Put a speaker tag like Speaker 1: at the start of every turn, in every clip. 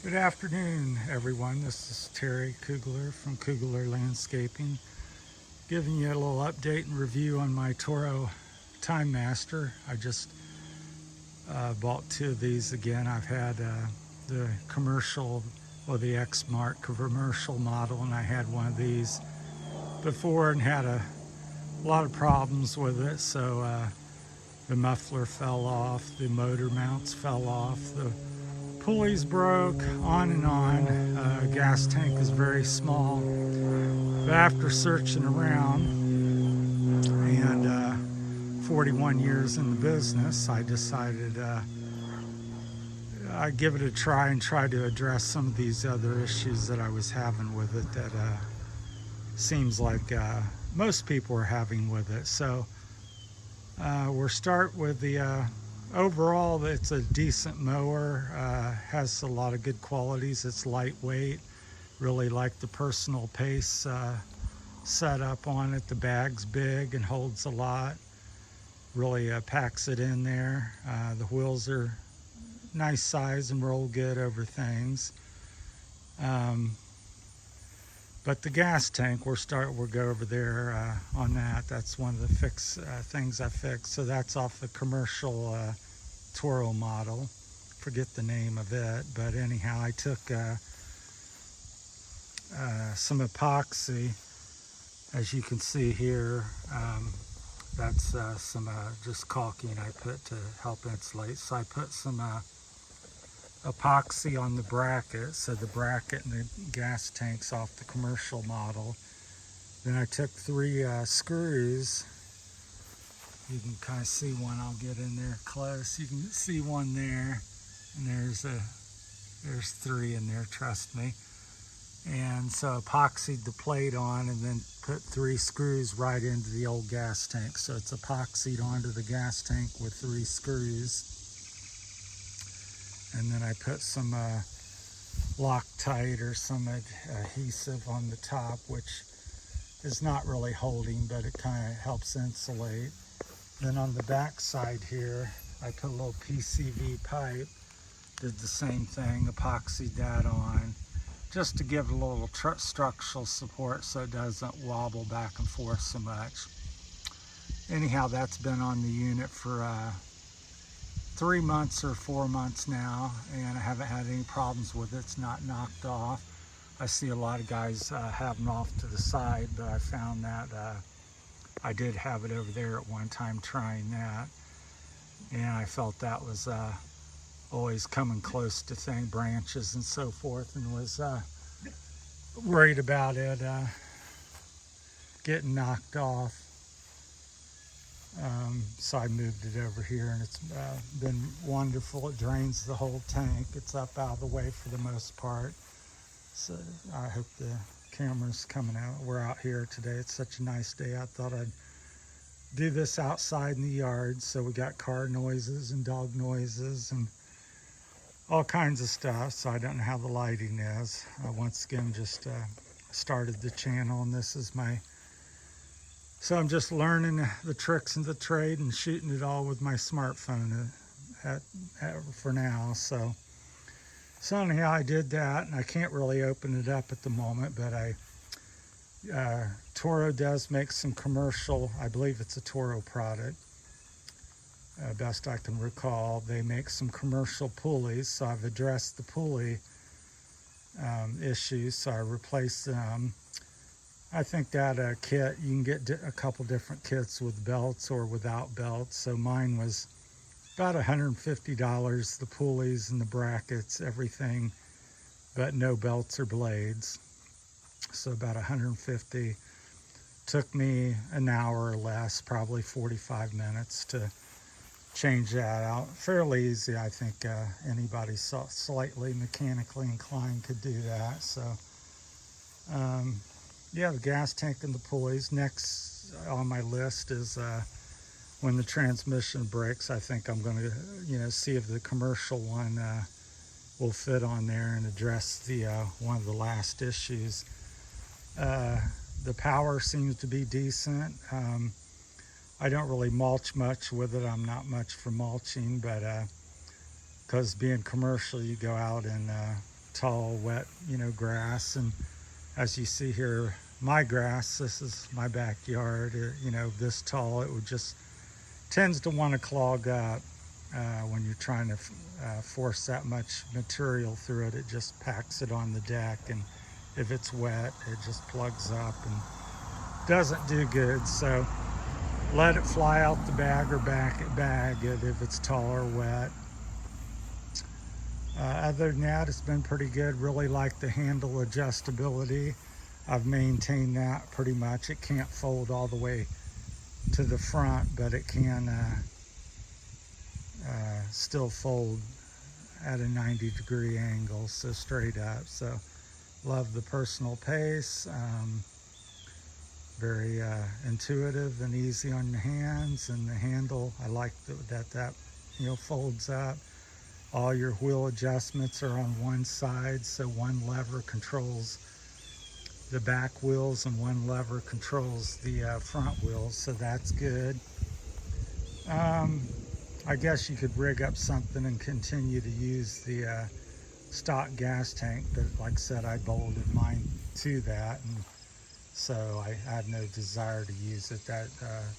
Speaker 1: Good afternoon, everyone. This is Terry Kugler from Kugler Landscaping, giving you a little update and review on my Toro Time Master. I just bought two of these again. I've had the commercial, or the X Mark commercial model, and I had one of these before and had a lot of problems with it. So the muffler fell off, the motor mounts fell off, the pulleys broke, on and on. Gas tank is very small. But after searching around and 41 years in the business, I decided I'd give it a try and try to address some of these other issues that I was having with it that seems like most people are having with it. So we'll start with the overall, it's a decent mower, has a lot of good qualities. It's lightweight, really like the personal pace setup on it. The bag's big and holds a lot, really packs it in there. The wheels are nice size and roll good over things. But the gas tank, we'll go over there on that. That's one of the things I fixed. So that's off the commercial Toro model. Forget the name of it, but anyhow, I took some epoxy, as you can see here. That's some just caulking I put to help insulate. So I put some epoxy on the bracket, so the bracket and the gas tanks off the commercial model. Then I took 3 screws. You can kind of see one. I'll get in there close. You can see one there, and there's 3 in there, trust me. And so epoxied the plate on and then put 3 screws right into the old gas tank. So it's epoxied onto the gas tank with 3 screws. And then I put some Loctite or some adhesive on the top, which is not really holding, but it kind of helps insulate. Then on the back side here, I put a little PCV pipe, did the same thing, epoxied that on, just to give it a little structural support so it doesn't wobble back and forth so much. Anyhow, that's been on the unit for 3 months or 4 months now, and I haven't had any problems with it. It's not knocked off. I see a lot of guys have them off to the side, but I found that I did have it over there at one time trying that, and I felt that was always coming close to branches and so forth, and was worried about it getting knocked off. So I moved it over here, and it's been wonderful. It drains the whole tank. It's up out of the way for the most part. So I hope the camera's coming out. We're out here today. It's such a nice day. I thought I'd do this outside in the yard. So we got car noises and dog noises and all kinds of stuff. So I don't know how the lighting is. Once again, just started the channel, and this is so I'm just learning the tricks of the trade and shooting it all with my smartphone for now. So anyhow, I did that, and I can't really open it up at the moment, but Toro does make some commercial, I believe it's a Toro product, best I can recall. They make some commercial pulleys, so I've addressed the pulley issues, so I replaced them. I think that kit, you can get a couple different kits with belts or without belts. So mine was about $150, the pulleys and the brackets, everything, but no belts or blades. So about $150. Took me an hour or less, probably 45 minutes to change that out. Fairly easy. I think anybody slightly mechanically inclined could do that. So yeah, the gas tank and the pulleys. Next on my list is when the transmission breaks. I think I'm going to, see if the commercial one will fit on there and address the one of the last issues. The power seems to be decent. I don't really mulch much with it. I'm not much for mulching, but because being commercial, you go out and tall, wet, grass. And as you see here, my grass, this is my backyard, this tall, it would just tends to want to clog up when you're trying to force that much material through it. It just packs it on the deck, and if it's wet, it just plugs up and doesn't do good. So let it fly out the bag or bag it if it's tall or wet. Other than that, it's been pretty good. Really like the handle adjustability. I've maintained that pretty much. It can't fold all the way to the front, but it can still fold at a 90-degree angle, so straight up. So love the personal pace. Very intuitive and easy on the hands, and the handle, I like that folds up. All your wheel adjustments are on one side, so one lever controls the back wheels and one lever controls the front wheels, so that's good. I guess you could rig up something and continue to use the stock gas tank, but like I said, I bolted mine to that, and so I had no desire to use it. That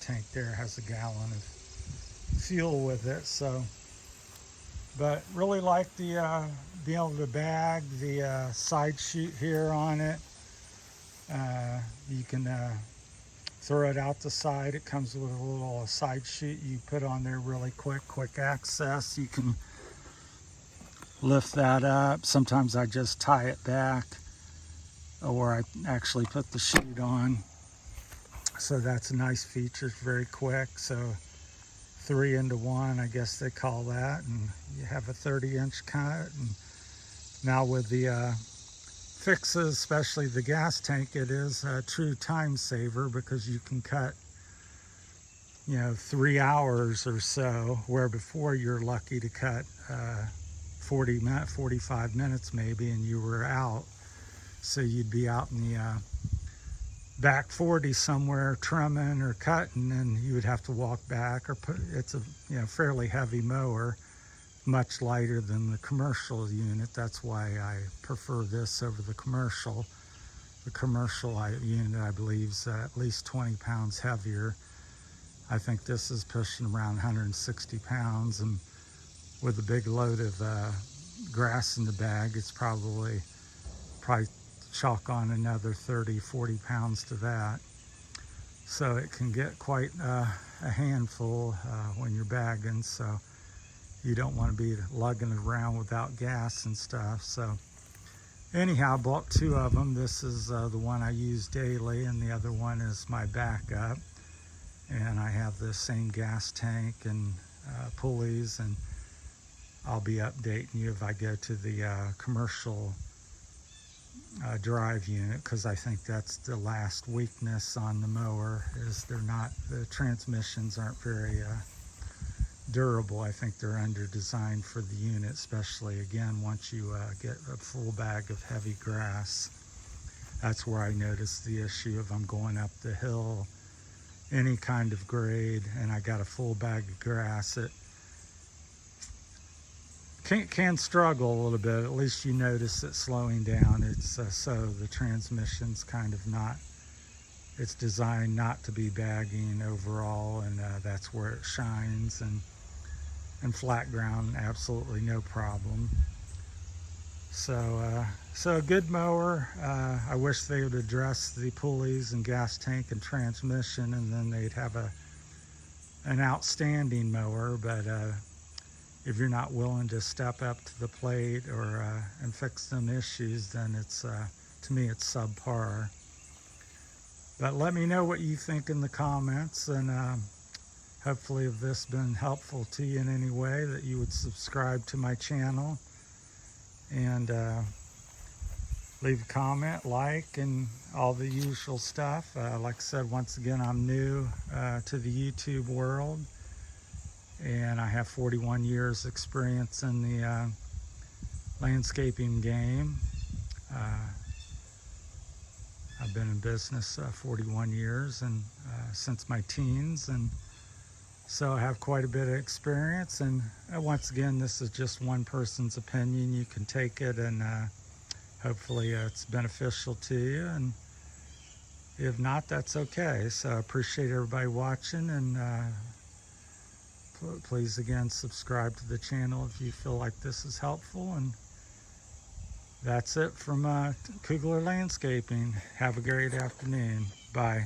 Speaker 1: tank there has a gallon of fuel with it. So, but really like the being able to bag the side chute here on it. You can throw it out the side. It comes with a little side chute you put on there really quick access. You can lift that up. Sometimes I just tie it back, or I actually put the chute on. So that's a nice feature, very quick. So 3 into 1, I guess they call that, and you have a 30-inch cut. And now with the fixes, especially the gas tank, it is a true time saver, because you can cut 3 hours or so, where before you're lucky to cut 45 minutes maybe, and you were out. So you'd be out in the back 40 somewhere trimming or cutting, and you would have to walk back, or it's a fairly heavy mower, much lighter than the commercial unit. That's why I prefer this over the commercial. The commercial unit, I believe, is at least 20 pounds heavier. I think this is pushing around 160 pounds, and with a big load of grass in the bag, it's probably chalk on another 30-40 pounds to that. So it can get quite a handful when you're bagging, so you don't want to be lugging it around without gas and stuff. So anyhow, I bought 2 of them. This is the one I use daily, and the other one is my backup. And I have the same gas tank and pulleys, and I'll be updating you if I go to the commercial drive unit, because I think that's the last weakness on the mower, is the transmissions aren't very durable. I think they're under designed for the unit, especially again once you get a full bag of heavy grass. That's where I notice the issue. If I'm going up the hill, any kind of grade, and I got a full bag of grass, it can struggle a little bit. At least you notice it slowing down. It's so the transmission's kind of not, it's designed not to be bagging overall, and that's where it shines. And flat ground, absolutely no problem. So a good mower. I wish they would address the pulleys and gas tank and transmission, and then they'd have an outstanding mower. But if you're not willing to step up to the plate or and fix them issues, then it's to me it's subpar. But let me know what you think in the comments, and hopefully if this has been helpful to you in any way, that you would subscribe to my channel and leave a comment, like, and all the usual stuff. Like I said, once again, I'm new to the YouTube world, and I have 41 years experience in the landscaping game. I've been in business 41 years, and since my teens, and so I have quite a bit of experience. And once again, this is just one person's opinion. You can take it and hopefully it's beneficial to you, and if not, that's okay. So I appreciate everybody watching, and please again subscribe to the channel if you feel like this is helpful. And that's it from Kugler Landscaping. Have a great afternoon. Bye.